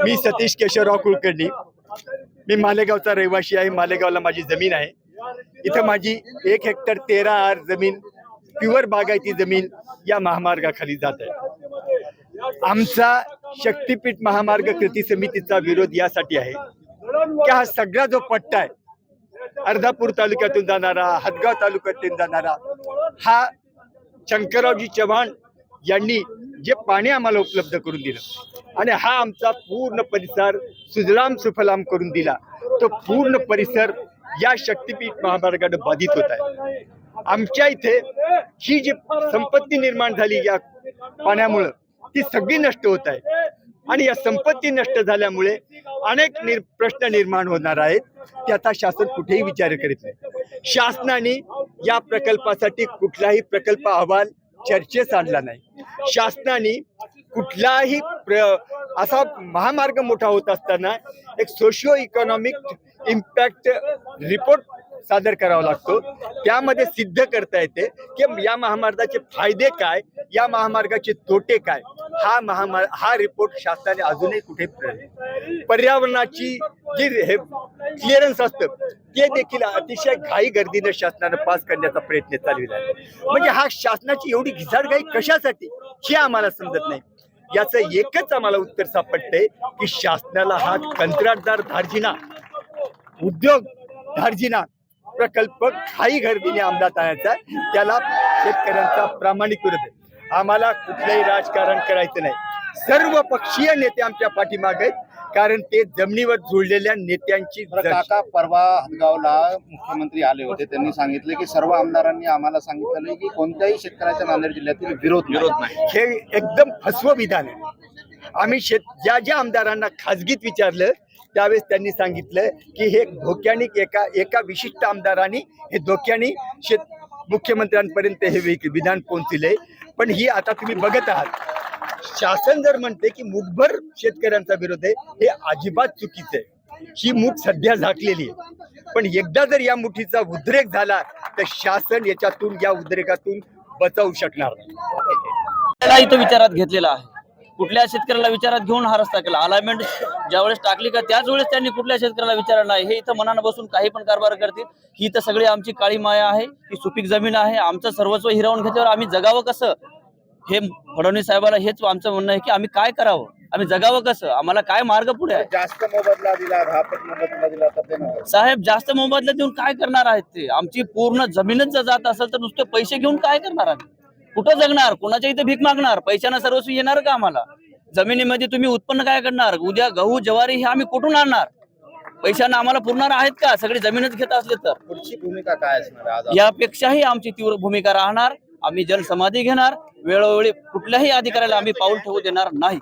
मी सतीश केशवराव कुलकर्णी. मी मालेगावचा रहिवासी आहे. मालेगावला माझी जमीन आहे. इथं माझी 1 हेक्टर 13 आर जमीन प्युअर बागायती जमीन या महामार्गाखाली जात आहे. आमचा शक्तीपीठ महामार्ग कृती समितीचा विरोध यासाठी आहे की हा सगळा जो पट्टा आहे, अर्धापूर तालुक्यातून जाणारा, हदगाव तालुक्यातून जाणारा, हा शंकररावजी चव्हाण यांनी जे पाणी आम्हाला उपलब्ध करून दिलं आणि हा आमचा पूर्ण परिसर सुजलाम सुफलाम करून दिला, तो पूर्ण परिसर या शक्तीपीठ महामार्गाने बाधित होत आहे. आमच्या इथे ही जी संपत्ती निर्माण झाली या पाण्यामुळे ती सगळी नष्ट होत आहे आणि या संपत्ती नष्ट झाल्यामुळे अनेक प्रश्न निर्माण होणार आहेत. त्याचा शासन कुठेही विचार करीत नाही. शासनाने या प्रकल्पासाठी कुठलाही प्रकल्प अहवाल चर्चेस आणला नाही. शासनाने कुठलाही असा महामार्ग मोठा होत असताना एक सोशिओ इकॉनॉमिक इम्पॅक्ट रिपोर्ट सादर करावा लागतो. त्यामध्ये सिद्ध करता येते की या महामार्गाचे फायदे काय, या महामार्गाचे तोटे काय. हा रिपोर्ट शासनाने अजूनही कुठे पर्यावरणाची जी हे क्लिअरन्स असतं ते देखील अतिशय घाई गर्दीने शासनाने पास करण्याचा प्रयत्न चालविला आहे. म्हणजे हा शासनाची एवढी घिसाडघाई कशासाठी हे आम्हाला समजत नाही. याचं एकच आम्हाला उत्तर सापडतंय की शासनाला हा कंत्राटदार धार्जिना, उद्योग धार्जिना प्रकल्प घाई गर्दीने अंमलात आणायचा, त्याला शेतकऱ्यांचा प्रामाणिक विरोध आहे. आम्हाला कुठलंही राजकारण करायचं नाही. सर्व पक्षीय नेते आमच्या पाठीमागे आहेत, कारण ते जमिनीवर जुळलेल्या नेत्यांची. काका, परवा हदगावला मुख्यमंत्री आले होते. त्यांनी सांगितले की सर्व आमदारांनी आम्हाला सांगितलं की कोणत्याही शेतकऱ्याच्या नांदेड जिल्ह्यातील विरोध नाही. हे एकदम फसवं विधान आहे. आम्ही ज्या आमदारांना खाजगीत विचारलं त्यावेळेस त्यांनी सांगितलं की हे धोक्याने एका विशिष्ट आमदारांनी हे धोक्याने मुख्यमंत्र्यांपर्यंत हे विधान पोहोचले. पण ही आता तुम्ही बघत आहात, शासन जर म्हणते की मुठभर शेतकऱ्यांचा विरोध आहे, हे अजिबात चुकीचं आहे. ही मूठ सध्या झाकलेली आहे, पण एकदा जर या मुठीचा उद्रेक झाला तर शासन या उद्रेकातून बचावू शकणार नाही. इथं विचारात घेतलेला आहे. कुठल्या शेतकऱ्याला विचारात घेऊन हा रस्ता केला. अलाइनमेंट ज्यावेळेस टाकली का त्याच वेळेस त्यांनी कुठल्या शेतकऱ्याला विचारलं नाही. हे इथं मनानं बसून काही पण कारभार करतील. ही तर सगळी आमची काळी माया आहे. ही सुपीक जमीन आहे. आमचं सर्वस्व हिरावून घेतल्यावर आम्ही जगावं कसं, हे फडणवीस साहेबाला हेच आमचं म्हणणं आहे की आम्ही काय करावं, आम्ही जगावं कसं, आम्हाला काय मार्ग पुढे आहे. जास्त मोबदला दिला, 10% मोबदला दिला तर साहेब जास्त मोबदला देऊन काय करणार आहेत ते. आमची पूर्ण जमीनच जर जात असेल तर नुसते पैसे घेऊन काय करणार आम्ही, कुठं जगणार, कोणाच्या इथे भीक मागणार. पैशानं सर्वस्व येणार का आम्हाला. जमिनीमध्ये तुम्ही उत्पन्न काय करणार, उद्या गहू ज्वारी हे आम्ही कुठून आणणार. पैशानं आम्हाला पुरणार आहेत का सगळी जमीनच घेत असले तर. पुढची भूमिका काय असणार. यापेक्षाही आमची तीव्र भूमिका राहणार. आम्ही जलसमाधी घेणार. वेळोवेळी कुठल्याही अधिकाऱ्याला आम्ही पाऊल ठेवू देणार नाही.